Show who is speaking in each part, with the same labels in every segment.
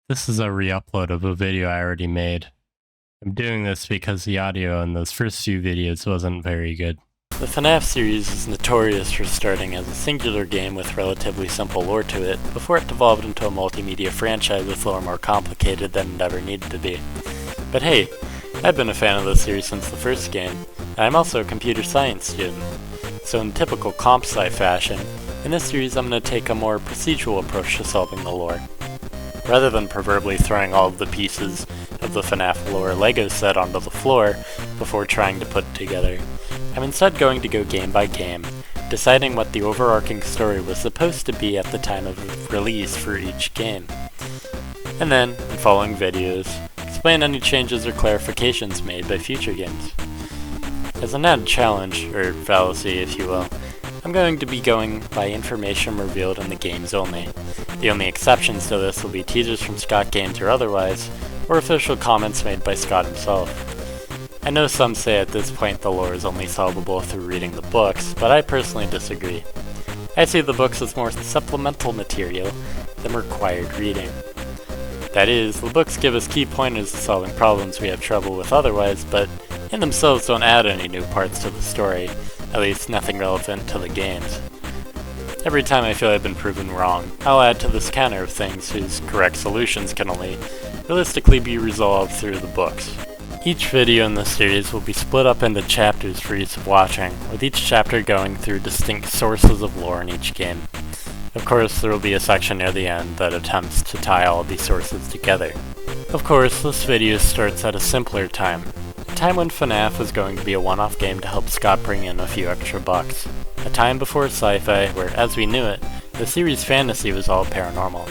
Speaker 1: This is a re-upload of a video I already made. I'm doing this because the audio in those first few videos wasn't very good.
Speaker 2: The FNaF series is notorious for starting as a singular game with relatively simple lore to it, before it devolved into a multimedia franchise with lore more complicated than it ever needed to be. But hey, I've been a fan of the series since the first game, and I'm also a computer science student. So in typical comp sci fashion, in this series I'm going to take a more procedural approach to solving the lore. Rather than proverbially throwing all of the pieces of the FNaF lore Lego set onto the floor before trying to put it together, I'm instead going to go game by game, deciding what the overarching story was supposed to be at the time of release for each game. And then, in following videos, explain any changes or clarifications made by future games. As an added challenge, or fallacy if you will, I'm going to be going by information revealed in the games only. The only exceptions to this will be teasers from Scott Games or otherwise, or official comments made by Scott himself. I know some say at this point the lore is only solvable through reading the books, but I personally disagree. I see the books as more supplemental material than required reading. That is, the books give us key pointers to solving problems we have trouble with otherwise, but in themselves don't add any new parts to the story, at least nothing relevant to the games. Every time I feel I've been proven wrong, I'll add to this counter of things whose correct solutions can only realistically be resolved through the books. Each video in this series will be split up into chapters for ease of watching, with each chapter going through distinct sources of lore in each game. Of course, there will be a section near the end that attempts to tie all of these sources together. Of course, this video starts at a simpler time, a time when FNaF was going to be a one-off game to help Scott bring in a few extra bucks. A time before sci-fi where, as we knew it, the series' fantasy was all paranormal.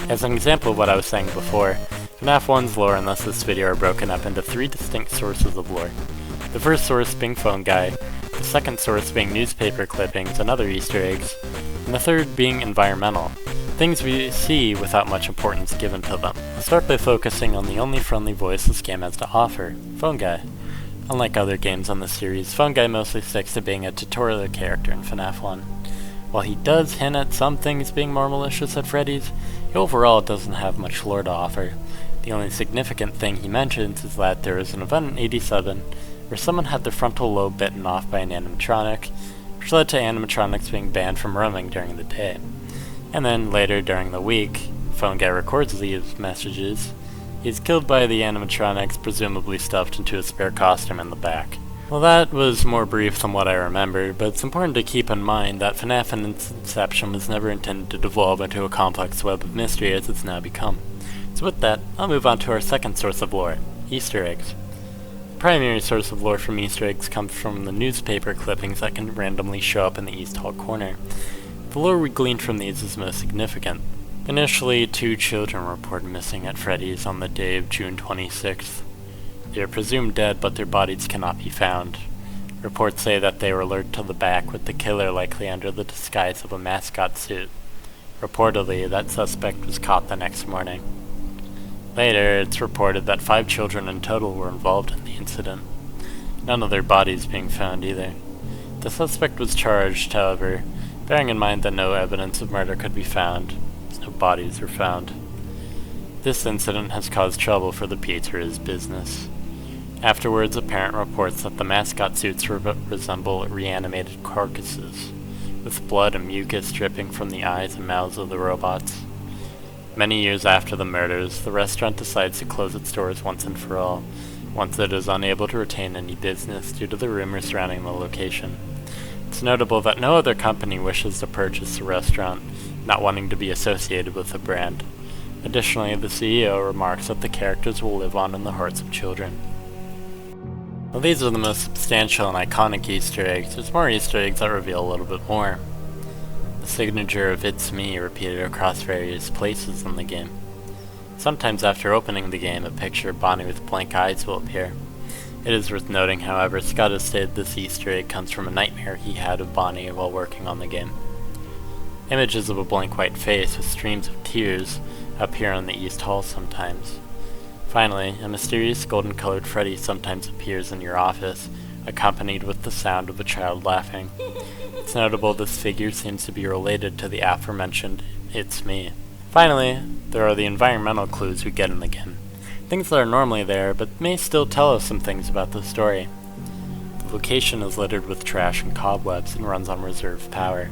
Speaker 2: As an example of what I was saying before, FNaF 1's lore and thus this video are broken up into three distinct sources of lore. The first source being Phone Guy, the second source being newspaper clippings and other Easter eggs, and the third being environmental, things we see without much importance given to them. I'll start by focusing on the only friendly voice this game has to offer, Phone Guy. Unlike other games on the series, Phone Guy mostly sticks to being a tutorial character in FNaF 1. While he does hint at some things being more malicious at Freddy's, he overall doesn't have much lore to offer. The only significant thing he mentions is that there was an event in '87 where someone had their frontal lobe bitten off by an animatronic, which led to animatronics being banned from roaming during the day. And then later during the week, Phone Guy records these messages. He's killed by the animatronics, presumably stuffed into a spare costume in the back. Well, that was more brief than what I remember, but it's important to keep in mind that FNaF in its inception was never intended to devolve into a complex web of mystery as it's now become. So with that, I'll move on to our second source of lore, Easter eggs. The primary source of lore from Easter eggs comes from the newspaper clippings that can randomly show up in the East Hall corner. The lore we gleaned from these is most significant. Initially, 2 children were reported missing at Freddy's on the day of June 26th. They are presumed dead, but their bodies cannot be found. Reports say that they were lured to the back with the killer likely under the disguise of a mascot suit. Reportedly, that suspect was caught the next morning. Later, it's reported that 5 children in total were involved in the incident. None of their bodies being found either. The suspect was charged, however, bearing in mind that no evidence of murder could be found, as no bodies were found. This incident has caused trouble for the Pieter's business. Afterwards, a parent reports that the mascot suits resemble reanimated carcasses, with blood and mucus dripping from the eyes and mouths of the robots. Many years after the murders, the restaurant decides to close its doors once and for all, once it is unable to retain any business due to the rumors surrounding the location. It's notable that no other company wishes to purchase the restaurant, not wanting to be associated with the brand. Additionally, the CEO remarks that the characters will live on in the hearts of children. While these are the most substantial and iconic Easter eggs, there's more Easter eggs that reveal a little bit more. The signature of "It's Me" repeated across various places in the game. Sometimes after opening the game, a picture of Bonnie with blank eyes will appear. It is worth noting, however, Scott has stated this Easter egg comes from a nightmare he had of Bonnie while working on the game. Images of a blank white face with streams of tears appear on the East Hall sometimes. Finally, a mysterious golden-colored Freddy sometimes appears in your office, accompanied with the sound of a child laughing. It's notable this figure seems to be related to the aforementioned "It's Me." Finally, there are the environmental clues we get in the game. Things that are normally there, but may still tell us some things about the story. The location is littered with trash and cobwebs and runs on reserve power,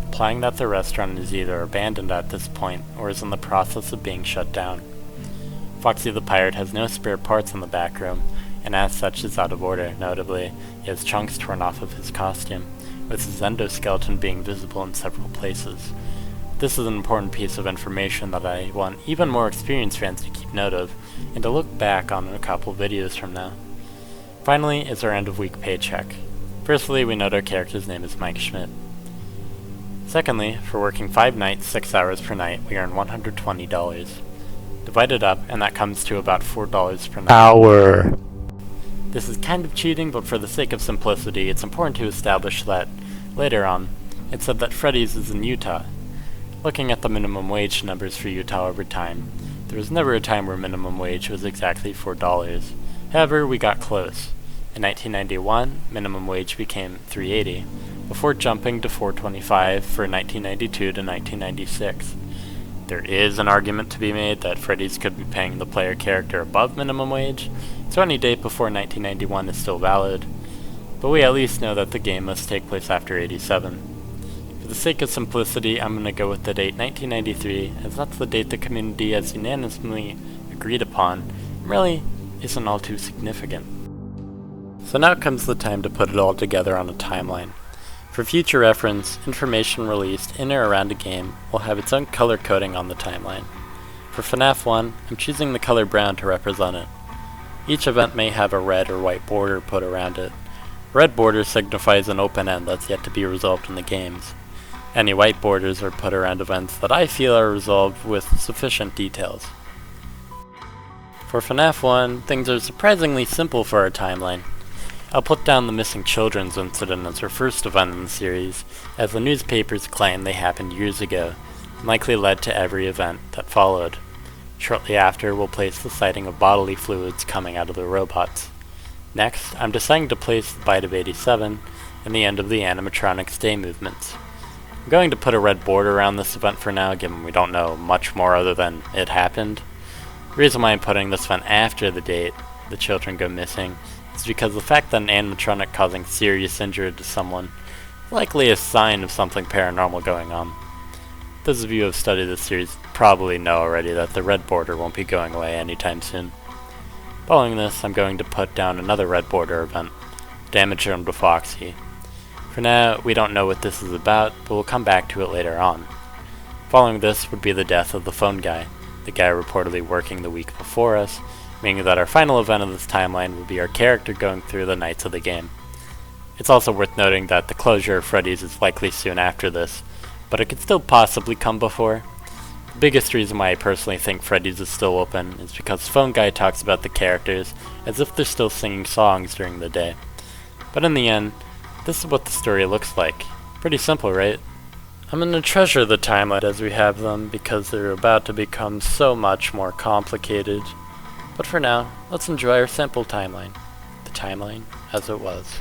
Speaker 2: implying that the restaurant is either abandoned at this point or is in the process of being shut down. Foxy the Pirate has no spare parts in the back room, and as such is out of order. Notably, he has chunks torn off of his costume, with his endoskeleton being visible in several places. This is an important piece of information that I want even more experienced fans to keep note of, and to look back on in a couple videos from now. Finally is our end-of-week paycheck. Firstly, we note our character's name is Mike Schmidt. Secondly, for working 5 nights, 6 hours per night, we earn $120. Divide it up, and that comes to about $4 per night.
Speaker 1: Hour.
Speaker 2: This is kind of cheating, but for the sake of simplicity, it's important to establish that, later on, it said that Freddy's is in Utah. Looking at the minimum wage numbers for Utah over time, there was never a time where minimum wage was exactly $4. However, we got close. In 1991, minimum wage became $3.80, before jumping to $4.25 for 1992 to 1996. There is an argument to be made that Freddy's could be paying the player character above minimum wage, so any date before 1991 is still valid, but we at least know that the game must take place after 87. For the sake of simplicity, I'm going to go with the date 1993, as that's the date the community has unanimously agreed upon, and really isn't all too significant. So now comes the time to put it all together on a timeline. For future reference, information released in or around a game will have its own color coding on the timeline. For FNaF 1, I'm choosing the color brown to represent it. Each event may have a red or white border put around it. A red border signifies an open end that's yet to be resolved in the games. Any white borders are put around events that I feel are resolved with sufficient details. For FNaF 1, things are surprisingly simple for our timeline. I'll put down the missing children's incident as our first event in the series, as the newspapers claim they happened years ago, and likely led to every event that followed. Shortly after, we'll place the sighting of bodily fluids coming out of the robots. Next, I'm deciding to place the bite of 87 and the end of the animatronics day movements. I'm going to put a red border around this event for now, given we don't know much more other than it happened. The reason why I'm putting this event after the date the children go missing is because the fact that an animatronic causing serious injury to someone is likely a sign of something paranormal going on. Those of you who have studied this series probably know already that the red border won't be going away anytime soon. Following this, I'm going to put down another red border event, damage done to Foxy. For now, we don't know what this is about, but we'll come back to it later on. Following this would be the death of the phone guy, the guy reportedly working the week before us, meaning that our final event of this timeline would be our character going through the nights of the game. It's also worth noting that the closure of Freddy's is likely soon after this, but it could still possibly come before. The biggest reason why I personally think Freddy's is still open is because Phone Guy talks about the characters as if they're still singing songs during the day. But in the end, this is what the story looks like. Pretty simple, right? I'm going to treasure the timeline as we have them because they're about to become so much more complicated. But for now, let's enjoy our simple timeline. The timeline as it was.